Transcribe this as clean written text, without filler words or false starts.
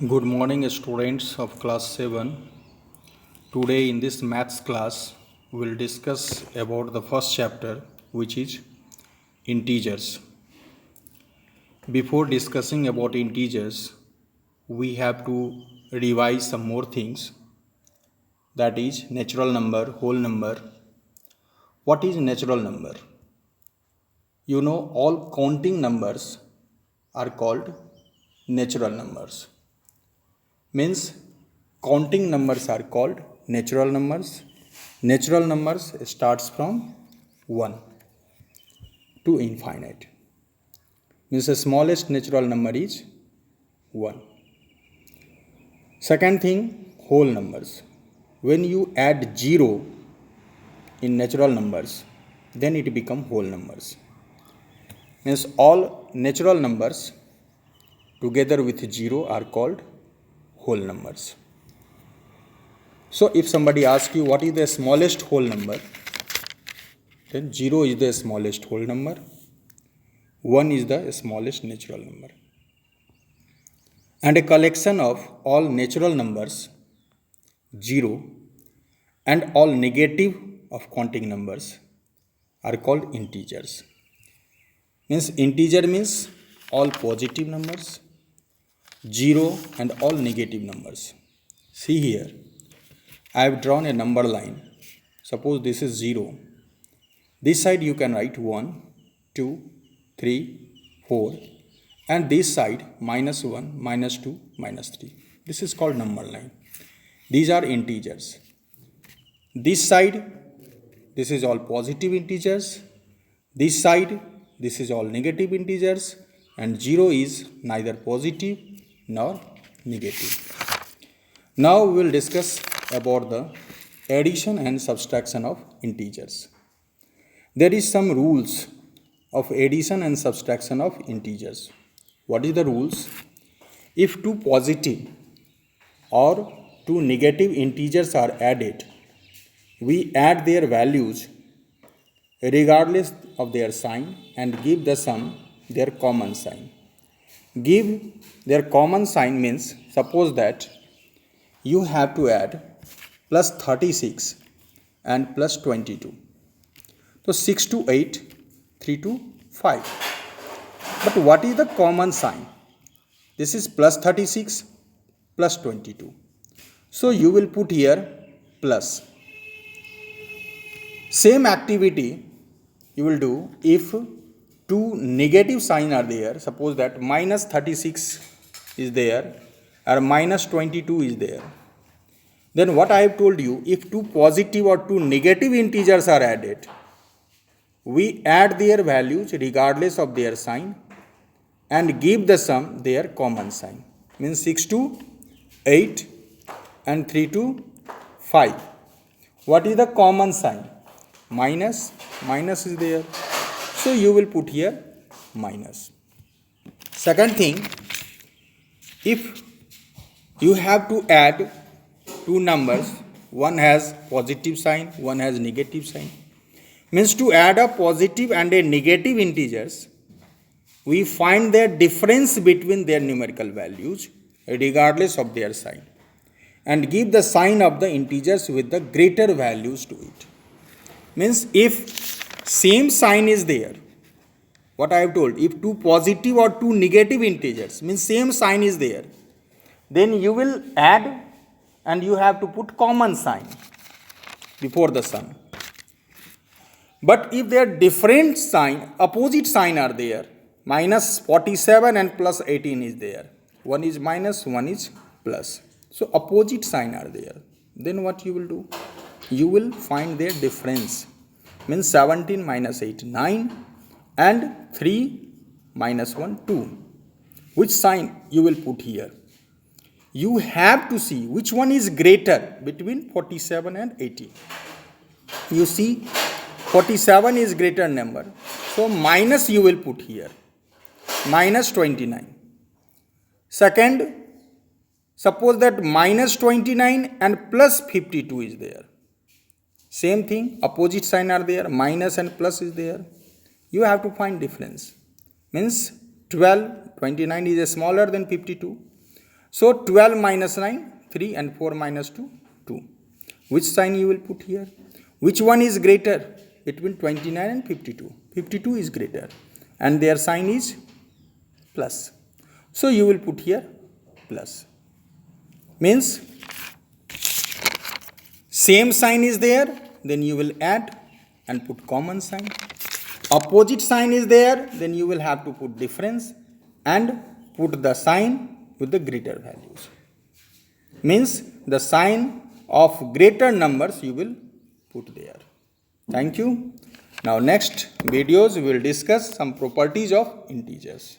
Good morning, students of class 7. Today, in this maths class, we'll discuss about the first chapter, which is integers. Before discussing about integers, we have to revise some more things, that is, natural number, whole number. What is natural number? All counting numbers are called natural numbers. Means counting numbers are called natural numbers. Natural numbers starts from 1 to infinite. Means the smallest natural number is 1. Second thing, whole numbers. When you add 0 in natural numbers, then it become whole numbers. Means all natural numbers together with 0 are called whole numbers. So if somebody asks you what is the smallest whole number, then 0 is the smallest whole number, 1 is the smallest natural number. And a collection of all natural numbers, 0, and all negative of counting numbers are called integers. Means integer means all positive numbers, 0 and all negative numbers. See here, I have drawn a number line. Suppose this is 0. This side you can write 1, 2, 3, 4, and this side -1, -2, -3. This is called number line. These are integers. This side, this is all positive integers. This side, this is all negative integers, and 0 is neither positive nor negative. Now we will discuss about the addition and subtraction of integers. There is some rules of addition and subtraction of integers. What is the rules? If two positive or two negative integers are added, we add their values regardless of their sign and give the sum their common sign. Give their common sign means, suppose that you have to add plus 36 and plus 22. So 6 to 8, 3 to 5. But what is the common sign? This is plus 36 plus 22. So you will put here plus. Same activity you will do if two negative signs are there. Suppose that minus 36 is there or minus 22 is there. Then what I have told you, if two positive or two negative integers are added, we add their values regardless of their sign and give the sum their common sign. Means 6 to 8 and 3 to 5. What is the common sign? Minus. Minus is there. So you will put here minus. Second thing, if you have to add two numbers, one has positive sign, one has negative sign. Means to add a positive and a negative integers, we find the difference between their numerical values regardless of their sign and give the sign of the integers with the greater values to it. Means if same sign is there, what I have told, if two positive or two negative integers, means same sign is there, then you will add and you have to put common sign before the sum. But if there are different sign, opposite sign are there, minus 47 and plus 18 is there. One is minus, one is plus. So opposite sign are there. Then what you will do? You will find their difference. Means 17 minus 8, 9 and 3 minus 1, 2. Which sign you will put here? You have to see which one is greater between 47 and 18. You see 47 is greater number. So minus you will put here. Minus 29. Second, suppose that minus 29 and plus 52 is there. Same thing, opposite sign are there, minus and plus is there. You have to find difference. Means 29 is smaller than 52. So 12 minus 9, 3, and 4 minus 2, 2. Which sign you will put here? Which one is greater between 29 and 52? 52 is greater and their sign is plus. So you will put here plus. Means same sign is there, then you will add and put common sign. Opposite sign is there, then you will have to put difference and put the sign with the greater values. Means the sign of greater numbers you will put there. Thank you. Now next videos we will discuss some properties of integers.